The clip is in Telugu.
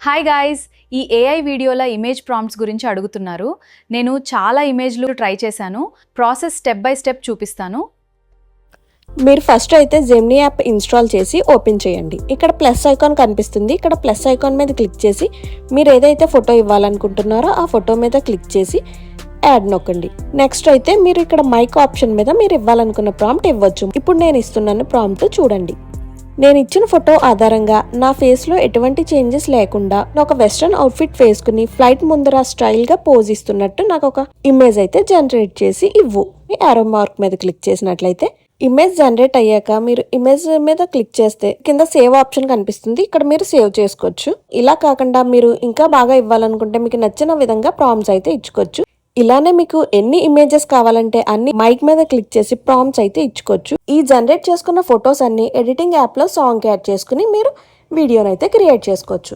హాయ్ గాయ్స్, ఈ ఏఐ వీడియోల ఇమేజ్ ప్రాంప్ట్స్ గురించి అడుగుతున్నారు. నేను చాలా ఇమేజ్లు ట్రై చేశాను. ప్రాసెస్ స్టెప్ బై స్టెప్ చూపిస్తాను. మీరు ఫస్ట్ అయితే జెమినీ యాప్ ఇన్స్టాల్ చేసి ఓపెన్ చేయండి. ఇక్కడ ప్లస్ ఐకాన్ కనిపిస్తుంది. ఇక్కడ ప్లస్ ఐకాన్ మీద క్లిక్ చేసి మీరు ఏదైతే ఫోటో ఇవ్వాలనుకుంటున్నారో ఆ ఫోటో మీద క్లిక్ చేసి యాడ్ నొక్కండి. నెక్స్ట్ అయితే మీరు ఇక్కడ మైక్ ఆప్షన్ మీద మీరు ఇవ్వాలనుకున్న ప్రాంప్ట్ ఇవ్వచ్చు. ఇప్పుడు నేను ఇస్తున్నాను ప్రాంప్ట్ చూడండి. నేను ఇచ్చిన ఫోటో ఆధారంగా నా ఫేస్లో ఎటువంటి చేంజెస్ లేకుండా ఒక వెస్ట్రన్ అవుట్ఫిట్ వేసుకుని ఫ్లైట్ ముందర స్టైల్గా పోజ్ ఇస్తున్నట్టు నాకు ఒక ఇమేజ్ అయితే జనరేట్ చేసి ఇవ్వు. యారో మార్క్ మీద క్లిక్ చేసినట్లయితే ఇమేజ్ జనరేట్ అయ్యాక మీరు ఇమేజ్ మీద క్లిక్ చేస్తే కింద సేవ్ ఆప్షన్ కనిపిస్తుంది. ఇక్కడ మీరు సేవ్ చేసుకోవచ్చు. ఇలా కాకుండా మీరు ఇంకా బాగా ఇవ్వాలనుకుంటే మీకు నచ్చిన విధంగా ప్రాంప్ట్స్ అయితే ఇచ్చుకోవచ్చు. ఇలానే మీకు ఎన్ని ఇమేజెస్ కావాలంటే అన్ని మైక్ మీద క్లిక్ చేసి ప్రాంప్ట్స్ అయితే ఇచ్చుకోవచ్చు. ఈ జనరేట్ చేసుకున్న ఫొటోస్ అన్ని ఎడిటింగ్ యాప్లో సాంగ్ యాడ్ చేసుకుని మీరు వీడియోనైతే క్రియేట్ చేసుకోవచ్చు.